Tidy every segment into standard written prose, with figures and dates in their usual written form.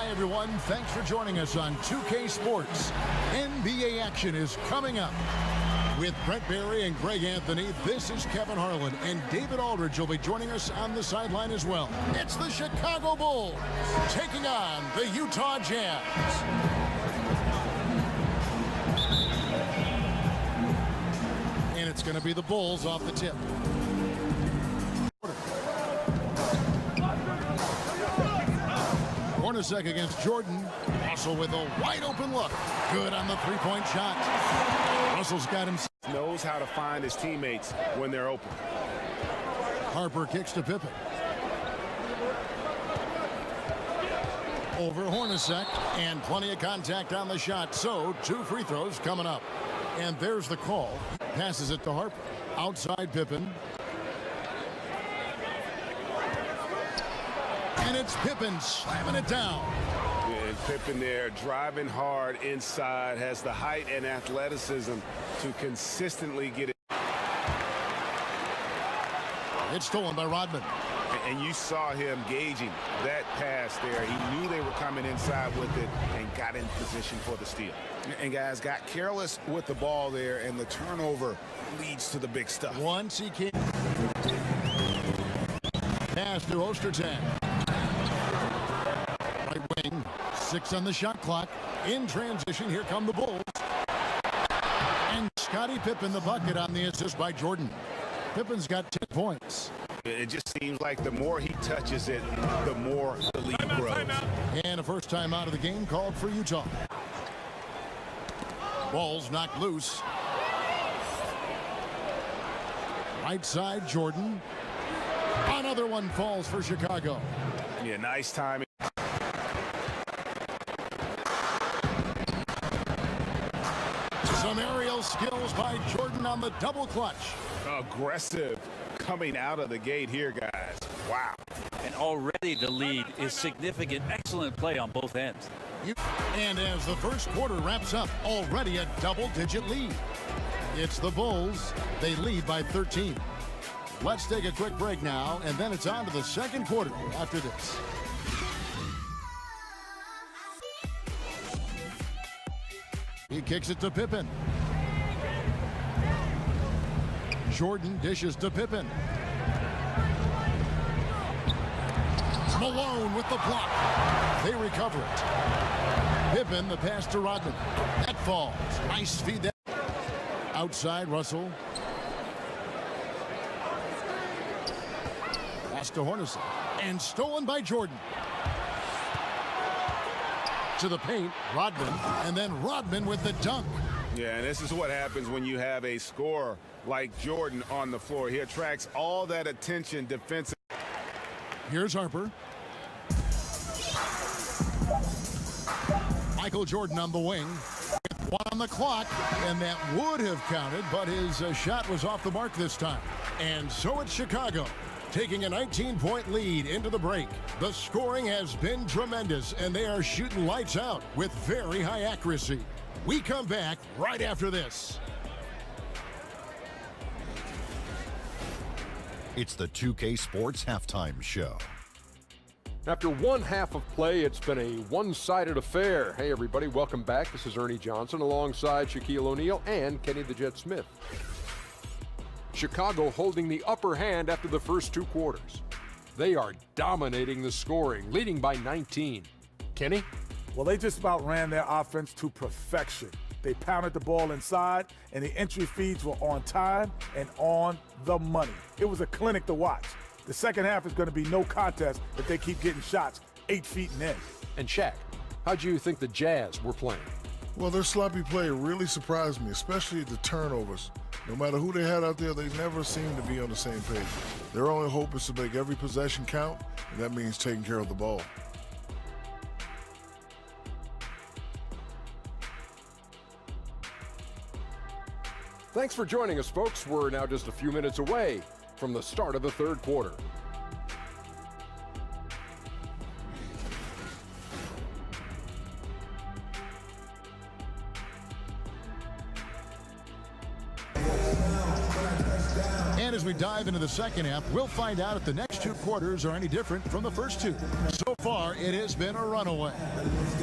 everyone. Thanks for joining us on 2K Sports. NBA action is coming up. With Brent Barry and Greg Anthony, this is Kevin Harlan, and David Aldridge will be joining us on the sideline as well. It's the Chicago Bulls taking on the Utah Jazz. And it's going to be the Bulls off the tip. Hornacek against Jordan. Russell with a wide open look. Good on the three-point shot. Russell's got him. Knows how to find his teammates when they're open. Harper kicks to Pippen. Over Hornacek, and plenty of contact on the shot. So 2 free throws coming up. And there's the call. Passes it to Harper. Outside Pippen. And it's Pippen slamming it down. And Pippen there driving hard inside, has the height and athleticism to consistently get it. It's stolen by Rodman. And you saw him gauging that pass there. He knew they were coming inside with it and got in position for the steal. And guys got careless with the ball there, and the turnover leads to the big stuff. Once he came. Pass to Ostertag. Right wing. 6 on the shot clock. In transition, here come the Bulls. And Scottie Pippen the bucket on the assist by Jordan. Pippen's got 10 points. It just seems like the more he touches it, the more the lead grows. And a first time out of the game called for Utah. Ball's knocked loose. Right side, Jordan. Another one falls for Chicago. Yeah, nice timing. Some aerial skills by Jordan on the double clutch. Aggressive coming out of the gate here, guys. Wow. And already the lead is significant. Excellent play on both ends. And as the first quarter wraps up, already a double-digit lead. It's the Bulls. They lead by 13. Let's take a quick break now, and then it's on to the second quarter after this. He kicks it to Pippen. Jordan dishes to Pippen. Malone with the block. They recover it. Pippen the pass to Rodman. That falls. Nice feed there. Outside Russell. Pass to Hornacek. And stolen by Jordan. To the paint, Rodman, and then Rodman with the dunk. Yeah, and this is what happens when you have a scorer like Jordan on the floor. He attracts all that attention defensively. Here's Harper. Michael Jordan on the wing. With 1 on the clock, and that would have counted, but his shot was off the mark this time. And so it's Chicago, taking a 19-point lead into the break. The scoring has been tremendous, and they are shooting lights out with very high accuracy. We come back right after this. It's the 2K Sports Halftime Show. After one half of play, it's been a one-sided affair. Hey, everybody, welcome back. This is Ernie Johnson alongside Shaquille O'Neal and Kenny the Jet Smith. Chicago holding the upper hand after the first 2 quarters. They are dominating the scoring, leading by 19. Kenny? Well, they just about ran their offense to perfection. They pounded the ball inside, and the entry feeds were on time and on the money. It was a clinic to watch. The second half is going to be no contest if they keep getting shots 8 feet and in. And Shaq, how'd you think the Jazz were playing? Well, their sloppy play really surprised me, especially the turnovers. No matter who they had out there, they never seemed to be on the same page. Their only hope is to make every possession count, and that means taking care of the ball. Thanks for joining us, folks. We're now just a few minutes away from the start of the third quarter. And as we dive into the second half, we'll find out if the next two quarters are any different from the first two. So far, it has been a runaway.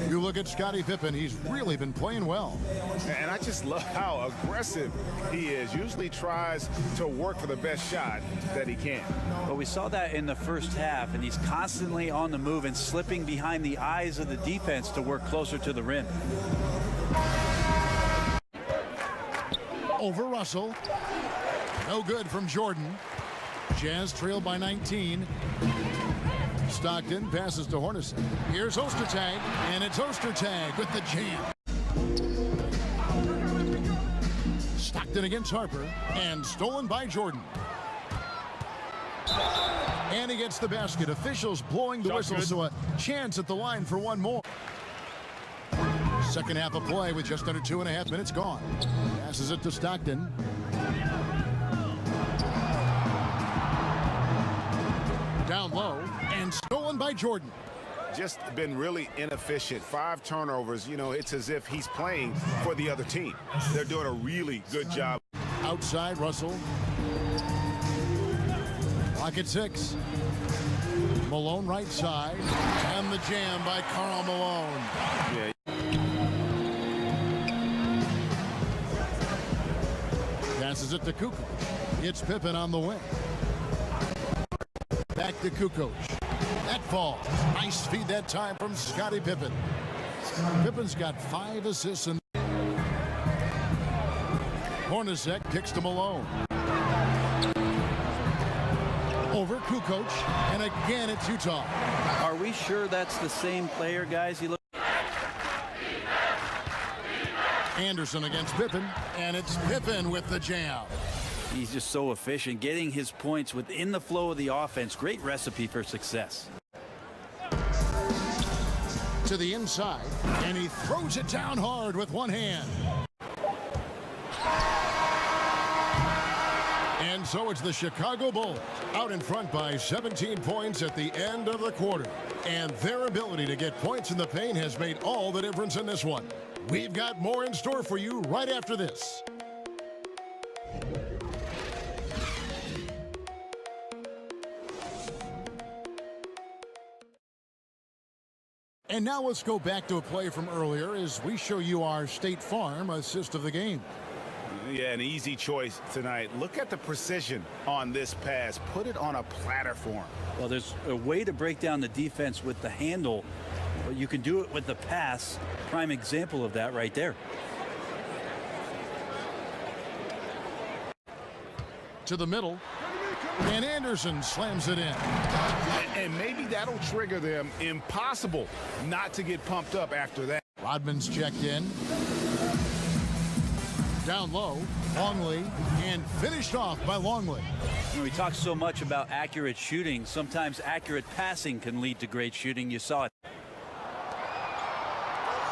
You look at Scottie Pippen, he's really been playing well. And I just love how aggressive he is. Usually tries to work for the best shot that he can. Well, we saw that in the first half, and he's constantly on the move and slipping behind the eyes of the defense to work closer to the rim. Over Russell. No good from Jordan. Jazz trailed by 19. Stockton passes to Hornacek. Here's Ostertag, and it's Ostertag with the jam. Stockton against Harper, and stolen by Jordan. And he gets the basket. Officials blowing the whistle, so a chance at the line for one more. Second half of play with just under 2.5 minutes gone. Passes it to Stockton. Down low, and stolen by Jordan. Just been really inefficient. 5 turnovers. You know, it's as if he's playing for the other team. They're doing a really good job. Outside, Russell. Clock at 6. Malone right side. And the jam by Karl Malone. Yeah. Passes it to Kukoc. It's Pippen on the wing. Back to Kukoc. That falls. Nice feed that time from Scottie Pippen. Pippen's got 5 assists. And Hornacek kicks to Malone. Over Kukoc. And again, it's Utah. Are we sure that's the same player, guys? He looks. Anderson against Pippen. And it's Pippen with the jam. He's just so efficient, getting his points within the flow of the offense. Great recipe for success. To the inside, and he throws it down hard with one hand. And so it's the Chicago Bulls out in front by 17 points at the end of the quarter. And their ability to get points in the paint has made all the difference in this one. We've got more in store for you right after this. And now let's go back to a play from earlier as we show you our State Farm assist of the game. Yeah, an easy choice tonight. Look at the precision on this pass. Put it on a platter for him. Well, there's a way to break down the defense with the handle, but you can do it with the pass. Prime example of that right there. To the middle, and Anderson slams it in. And maybe that'll trigger them. Impossible not to get pumped up after that. Rodman's checked in. Down low, Longley, and finished off by Longley. You know, we talk so much about accurate shooting. Sometimes accurate passing can lead to great shooting. You saw it.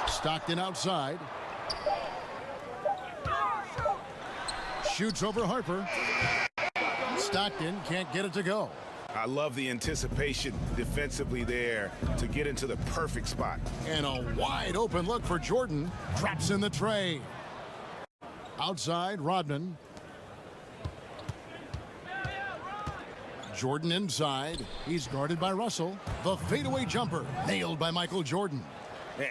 Stockton outside. Shoots over Harper. Stockton can't get it to go. I love the anticipation defensively there to get into the perfect spot. And a wide open look for Jordan. Drops in the tray. Outside, Rodman. Jordan inside. He's guarded by Russell. The fadeaway jumper nailed by Michael Jordan.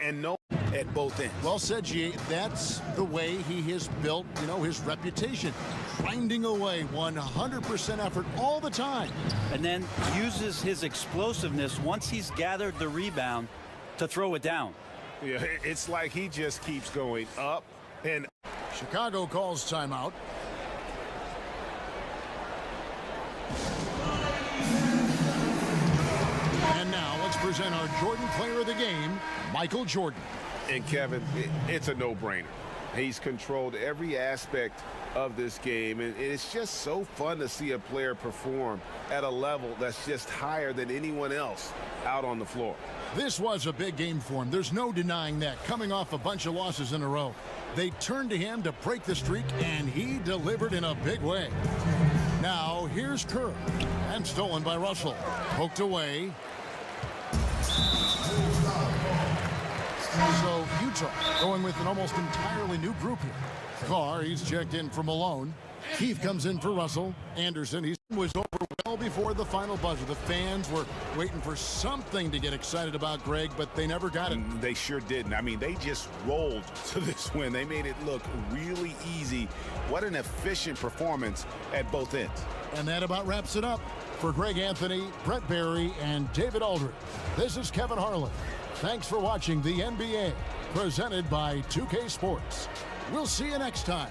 And no at both ends. Well said, G. That's the way he has built, his reputation. Grinding away 100% effort all the time. And then uses his explosiveness once he's gathered the rebound to throw it down. Yeah, it's like he just keeps going up and Chicago calls timeout. And now let's present our Jordan player of the game, Michael Jordan. And Kevin, it's a no-brainer. He's controlled every aspect of this game, and it's just so fun to see a player perform at a level that's just higher than anyone else out on the floor. This was a big game for him. There's no denying that, coming off a bunch of losses in a row. They turned to him to break the streak, and he delivered in a big way. Now, here's Kerr, and stolen by Russell. Poked away. So, Utah going with an almost entirely new group here. Carr, he's checked in for Malone. Keith comes in for Russell. Anderson, he was over well before the final buzzer. The fans were waiting for something to get excited about, Greg, but they never got it. They sure didn't. I mean, they just rolled to this win. They made it look really easy. What an efficient performance at both ends. And that about wraps it up. For Greg Anthony, Brett Barry, and David Aldridge, this is Kevin Harlan. Thanks for watching the NBA, presented by 2K Sports. We'll see you next time.